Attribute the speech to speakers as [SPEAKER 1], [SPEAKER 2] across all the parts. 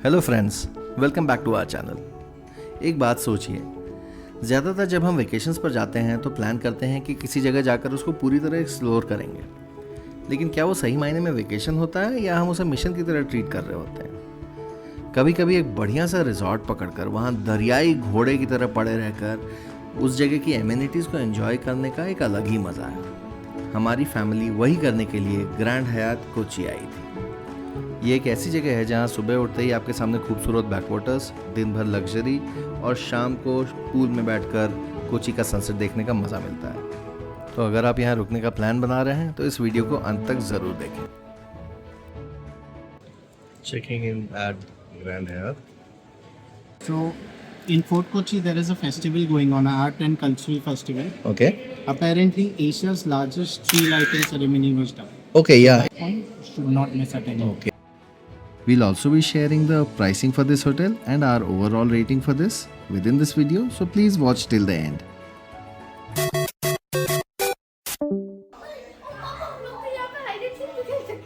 [SPEAKER 1] Hello friends, welcome back to our channel. एक बात सोचिए, ज़्यादातर जब हम वेकेशंस पर जाते हैं तो प्लान करते हैं कि किसी जगह जाकर उसको पूरी तरह एक्सप्लोर करेंगे। लेकिन क्या वो सही मायने में वेकेशन होता है या हम उसे मिशन की तरह ट्रीट कर रहे होते हैं? कभी कभी एक बढ़िया सा रिजॉर्ट पकड़कर वहाँ दरियाई घोड़े की तरह पड़े रहकर उस जगह की एमिनिटीज़ को एंजॉय करने का एक अलग ही मज़ा है। हमारी फैमिली वही करने के लिए ग्रैंड हयात कोची आई थी। ये एक ऐसी जगह है जहाँ सुबह उठते ही आपके सामने खूबसूरत बैकवाटर्स, दिन भर लग्जरी और शाम को पूल में बैठकर कोची का सनसेट देखने का मज़ा मिलता है। तो अगर आप यहाँ रुकने का प्लान बना रहे हैं तो इस वीडियो को अंत तक ज़रूर देखें। Checking in at Grand Hyatt.
[SPEAKER 2] So, in Fort Kochi, there is a festival going on, an art and cultural festival.
[SPEAKER 1] Okay.
[SPEAKER 2] Apparently, Asia's largest tree lighting ceremony was done.
[SPEAKER 1] Okay, yeah.
[SPEAKER 2] Should not miss at any.
[SPEAKER 1] Okay. We'll also be sharing the pricing for this hotel and our overall rating for this within this video, so please watch till the end.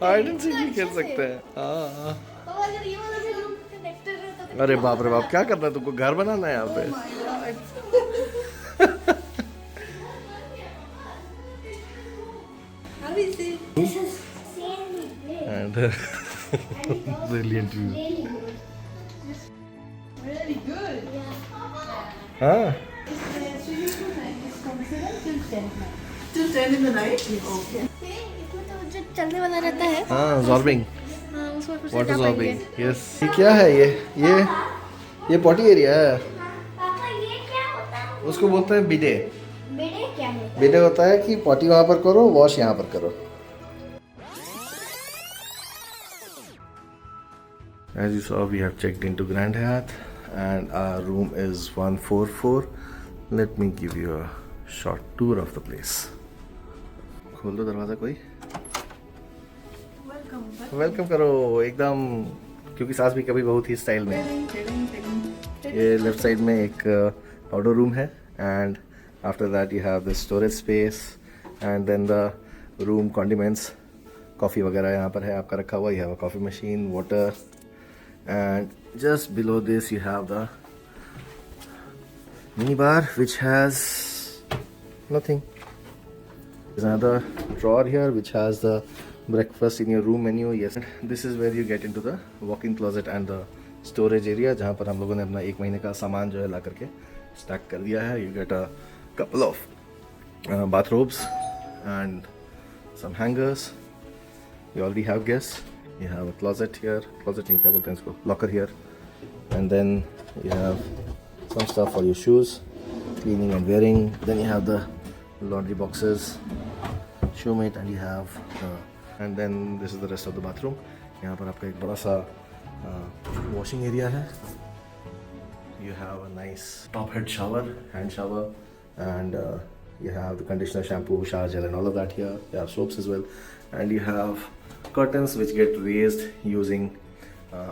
[SPEAKER 1] Hide and seek भी खेल सकते हैं। हाँ। अरे बाप रे बाप, क्या करना है तुमको? घर बनाना है यहाँ पे? And brilliant view.
[SPEAKER 3] Really good.
[SPEAKER 1] हाँ।
[SPEAKER 3] Till 10 in the night? Okay.
[SPEAKER 4] इसमें तो जो चलने वाला रहता है,
[SPEAKER 1] हाँ, absorbing.
[SPEAKER 4] हाँ, उसमें फिर से
[SPEAKER 1] वाटर
[SPEAKER 4] जा पाएंगे।
[SPEAKER 1] absorbing. Yes. ये क्या है ये पॉटी एरिया है।
[SPEAKER 4] पापा ये क्या होता है?
[SPEAKER 1] उसको बोलते हैं बिडे।
[SPEAKER 4] बेटे क्या है?
[SPEAKER 1] बिडे होता है कि पॉटी वहाँ पर करो, वॉश यहाँ पर करो। As you saw, we have checked into Grand Hyatt and our room is 144. Let me give you a short tour of the place. खोल दो दरवाज़ा कोई। वेलकम करो एकदम, क्योंकि सास भी कभी बहुत ही स्टाइल में। ये लेफ्ट साइड में एक आउटडोर रूम है and after that you have the storage space and then the room condiments, coffee वगैरह यहाँ पर है आपका रखा हुआ। You have a coffee machine, water, and just below this you have the mini bar which has nothing. There's another drawer here which has the breakfast in your room menu. Yes, this is where you get into the walk-in closet and the storage area जहाँ पर हम लोगों ने अपना एक महीने का सामान जो है ला करके स्टैक कर दिया है. You get a couple of bathrobes and some hangers. You already have guests. You have a closet here, closet नहीं क्या बोलते हैं इसको, locker here, and then you have some stuff for your shoes, cleaning and wearing. Then you have the laundry boxes, shoe mate, and you have and then this is the rest of the bathroom. यहाँ पर आपका एक बड़ा सा washing area है. You have a nice top head shower, hand shower, and you have the conditioner, shampoo, shower gel, and all of that here. You have soaps as well, and you have curtains which get raised using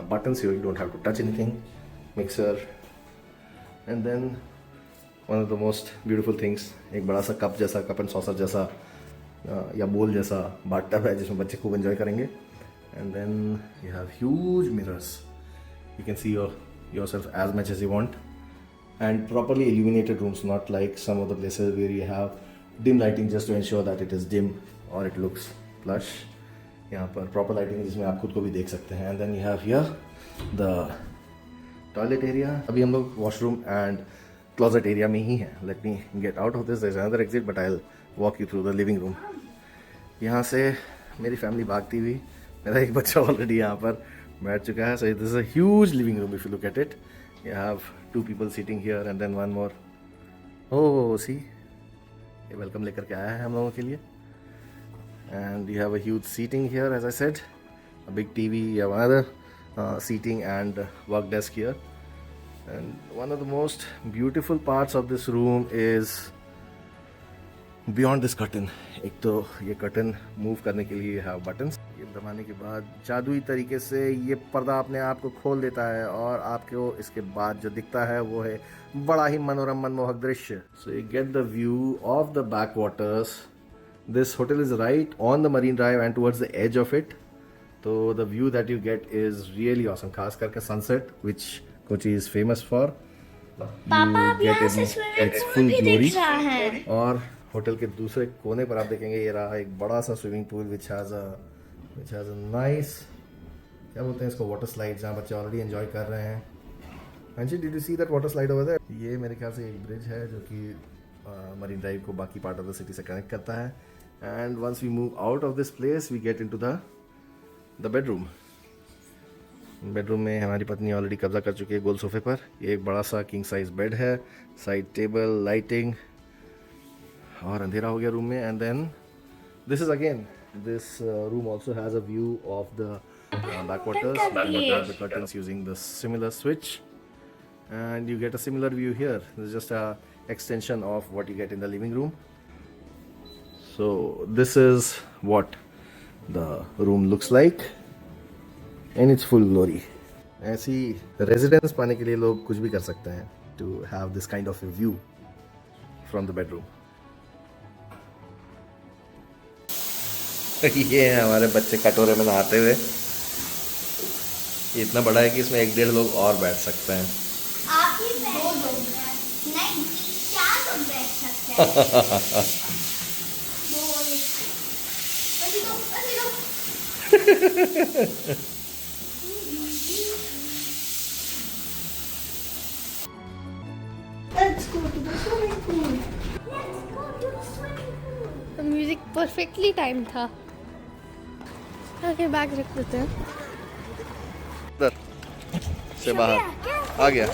[SPEAKER 1] buttons here. You don't have to touch anything. Mixer, and then one of the most beautiful things, एक बड़ा सा cup जैसा, cup and saucer जैसा या बोल जैसा bathtub है जिसमें बच्चे खूब एंजॉय करेंगे. And then you have huge mirrors. You can see yourself as much as you want, and properly illuminated rooms, not like some of the places where you have dim lighting just to ensure that it is dim or it looks plush. यहाँ पर proper lighting है जिसमें आप खुद को भी देख सकते हैं. And then you have here the toilet area. अभी हम लोग वॉशरूम एंड क्लोजेट एरिया में ही हैं. Let me get out of this. There is another exit but I will walk you through the living room. यहाँ से मेरी family भागती हुई, मेरा एक बच्चा ऑलरेडी यहाँ पर बैठ चुका है. So this is a huge living room if you look at it. You have 2 people sitting here and then one more. Oh see, ये वेलकम लेकर के आया है हम लोगों के लिए. And you have a huge seating here, as I said, a big TV. You have another seating and work desk here. And one of the most beautiful parts of this room is beyond this curtain. एक तो ये curtain move करने के लिए you have buttons. ये दबाने के बाद जादुई तरीके से ये पर्दा अपने आप को खोल देता है और आपको इसके बाद जो दिखता है वो है बड़ा ही मनोरम मनमोहक दृश्य. So you get the view of the backwaters. This hotel is right on the Marine Drive and towards the edge of it. तो the view that you get is really awesome, खास करके sunset which Kochi is famous for.
[SPEAKER 4] पापा अब यहाँ से swimming pool भी दिख रहा है।
[SPEAKER 1] और होटल के दूसरे कोने पर आप देखेंगे ये रहा एक बड़ा सा swimming pool which has a nice, क्या बोलते हैं इसको, वाटर स्लाइड, जहाँ बच्चे ऑलरेडी एंजॉय कर रहे हैं। Anshi, did you see that water slide over there? ये मेरे ख्याल से एक ब्रिज है जो कि मरीन ड्राइव को बाकी पार्ट ऑफ द सिटी से कनेक्ट करता है। And once we move out of this place we get into the bedroom. Bedroom में हमारी पत्नी ऑलरेडी कब्जा कर चुकी है गोल सोफे पर। ये एक बड़ा सा किंग साइज बेड है, साइड टेबल, लाइटिंग, और अंधेरा हो गया रूम में। And then this is again, this room also has a view of the backwaters. We got the curtains using the similar switch, and you get a similar view here. This is just a extension of what you get in the living room. So this is what the room looks like in its full glory. ऐसी residence पाने के लिए लोग कुछ भी कर सकते हैं to have this kind of a view from the bedroom. ये है हमारे बच्चे कटोरे में नहाते हुए। ये इतना बड़ा है कि इसमें 1-1.5 लोग और बैठ सकते हैं।
[SPEAKER 4] आप ही बैठ सकते हैं। नहीं, 4 लोग बैठ सकते हैं।
[SPEAKER 3] Let's go to the swimming pool.
[SPEAKER 4] Music perfectly time था। आगे बैग रख देते हैं।
[SPEAKER 1] इधर से बाहर आ गया।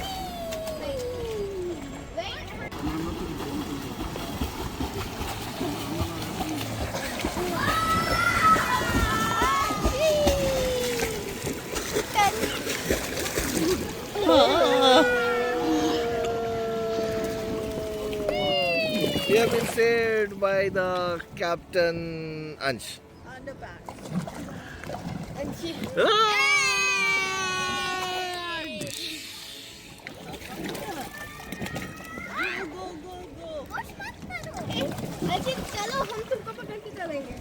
[SPEAKER 1] We have been saved by the Captain Ansh.
[SPEAKER 3] On the back. Go, go, go.
[SPEAKER 4] चलो हम तुमको पकड़ के चलेंगे।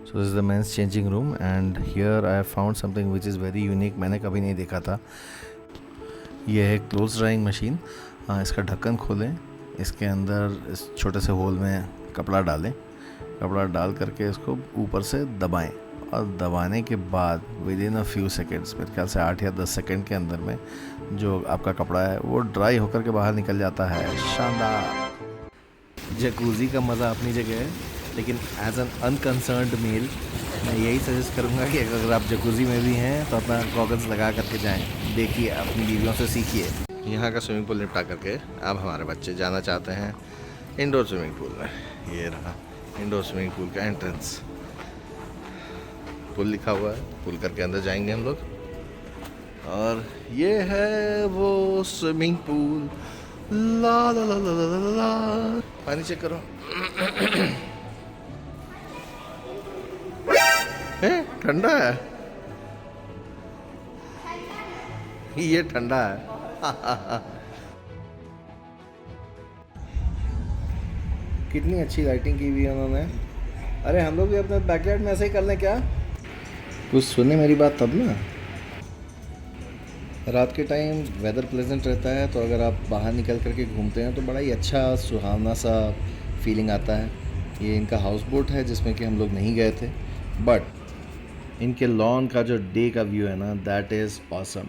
[SPEAKER 1] So this is the men's changing room, and here I have found something which is very unique. मैंने कभी नहीं देखा था। ये है क्लोथ ड्राइंग मशीन। इसका ढक्कन खोलें, इसके अंदर इस छोटे से होल में कपड़ा डालें, कपड़ा डाल करके इसको ऊपर से दबाएं, और दबाने के बाद with in a few seconds, मेरे ख्याल से 8 या 10 सेकेंड के अंदर में जो आपका कपड़ा है वो ड्राई होकर के बाहर निकल जाता है। शानदार। जकूज़ी का मज़ा अपनी जगह है, लेकिन एज एन अनकंसर्न्ड मेल मैं यही सजेस्ट करूँगा कि अगर आप जकूज़ी में भी हैं तो अपना गॉगल्स लगा करके जाएं, देखिए, अपनी बीवियों से सीखिए। यहाँ का स्विमिंग पूल निपटा करके अब हमारे बच्चे जाना चाहते हैं इंडोर स्विमिंग पूल में। ये रहा इंडोर स्विमिंग पूल का एंट्रेंस, पुल लिखा हुआ है, पुल करके अंदर जाएंगे हम लोग। और ये है वो स्विमिंग पूल। ला ला ला ला ला ला ला। पानी चेक करो। ठंडा है, ये ठंडा है। कितनी अच्छी लाइटिंग की हुई है उन्होंने। अरे हम लोग भी अपने बैकयार्ड में ऐसे ही कर लें क्या? कुछ सुने मेरी बात तब ना। रात के टाइम वेदर प्लेजेंट रहता है, तो अगर आप बाहर निकल करके घूमते हैं तो बड़ा ही अच्छा सुहावना सा फीलिंग आता है। ये इनका हाउस बोट है जिसमें कि हम लोग नहीं गए थे, बट इनके लॉन का जो डे का व्यू है ना, that is awesome.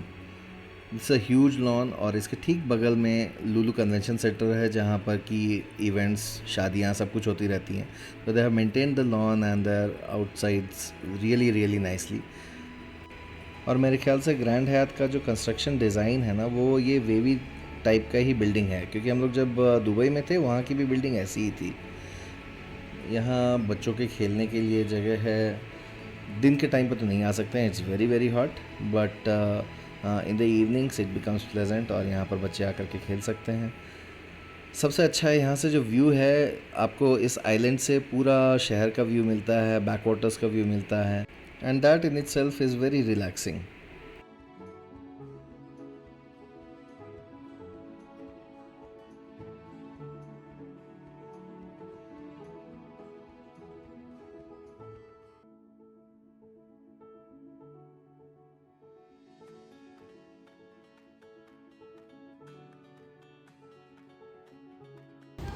[SPEAKER 1] It's a huge lawn, और इसके ठीक बगल में लुलु कन्वेंशन सेंटर है जहाँ पर कि इवेंट्स, शादियाँ, सब कुछ होती रहती हैं। तो they have maintain the lawn and their outsides really really nicely. और मेरे ख्याल से ग्रैंड हयात का जो कंस्ट्रक्शन डिज़ाइन है ना, वो ये वेवी टाइप का ही बिल्डिंग है, क्योंकि हम लोग जब दुबई में थे वहाँ की भी बिल्डिंग ऐसी ही थी। यहाँ बच्चों के खेलने के लिए जगह है। दिन के टाइम पर तो नहीं आ सकते हैं, it's very very hot, but in the evenings it becomes pleasant, और यहाँ पर बच्चे आकर के खेल सकते हैं। सबसे अच्छा है यहाँ से जो व्यू है, आपको इस आइलैंड से पूरा शहर का व्यू मिलता है, बैक वाटर्स का व्यू मिलता है, and that in itself is very relaxing.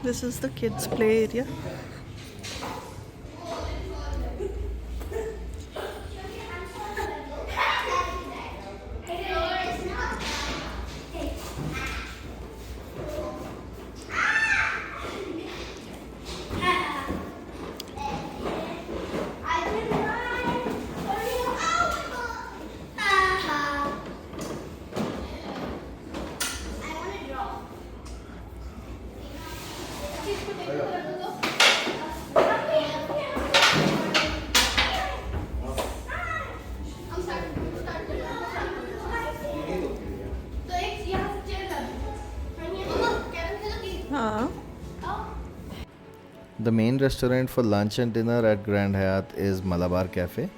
[SPEAKER 3] This is the kids' play area. हाँ.
[SPEAKER 1] The main restaurant for lunch and dinner at Grand Hyatt is Malabar Cafe.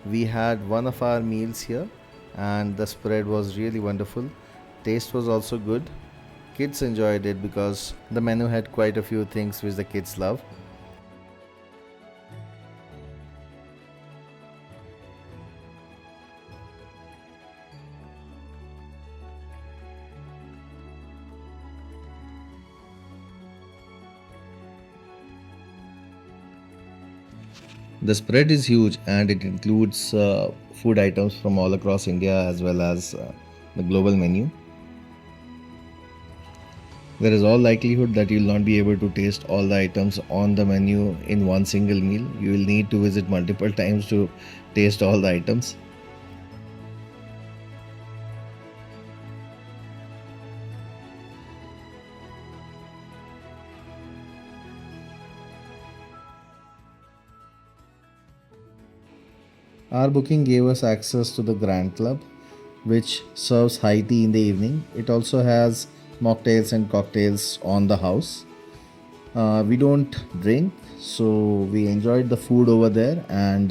[SPEAKER 1] We had one of our meals here and the spread was really wonderful. Taste was also good. Kids enjoyed it because the menu had quite a few things which the kids love. The spread is huge and it includes food items from all across India as well as the global menu. There is all likelihood that you will not be able to taste all the items on the menu in one single meal. You will need to visit multiple times to taste all the items. Our booking gave us access to the Grand Club, which serves high tea in the evening. It also has mocktails and cocktails on the house. We don't drink, so we enjoyed the food over there. And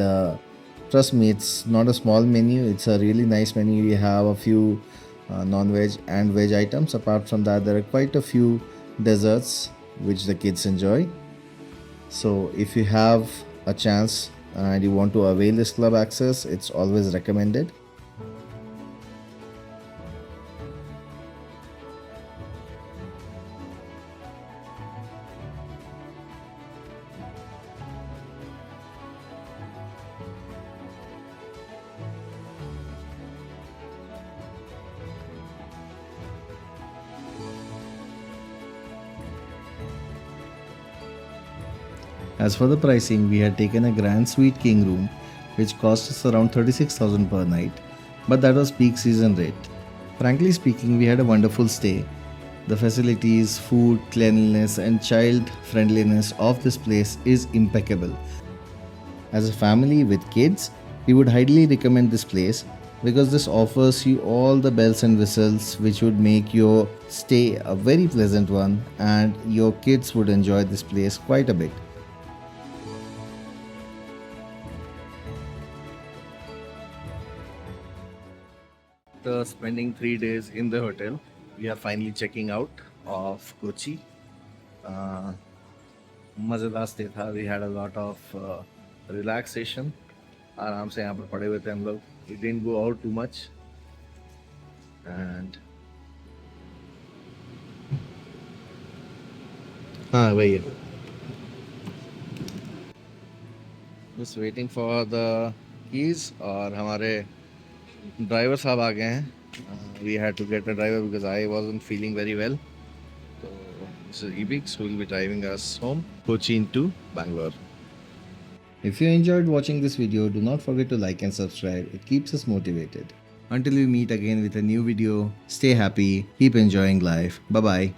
[SPEAKER 1] trust me, it's not a small menu, it's a really nice menu. We have a few non-veg and veg items. Apart from that, there are quite a few desserts which the kids enjoy. So if you have a chance and you want to avail this club access, it's always recommended. As for the pricing, we had taken a Grand Suite King room which cost us around 36,000 per night, but that was peak season rate. Frankly speaking, we had a wonderful stay. The facilities, food, cleanliness and child friendliness of this place is impeccable. As a family with kids, we would highly recommend this place because this offers you all the bells and whistles which would make your stay a very pleasant one, and your kids would enjoy this place quite a bit. After spending 3 days in the hotel, we are finally checking out of Kochi. मज़ेदार stay था. We had a lot of relaxation. आराम से यहाँ पर पड़े हुए थे हम लोग. We didn't go out too much. And हाँ वही है. Just waiting for the keys और हमारे ड्राइवर साहब आ गए हैं. We had to get a driver because I wasn't feeling very well. So this is Ebix who will be driving us home, Kochi to Bangalore. If you enjoyed watching this video, do not forget to like and subscribe. It keeps us motivated. Until we meet again with a new video, stay happy, keep enjoying life. Bye bye.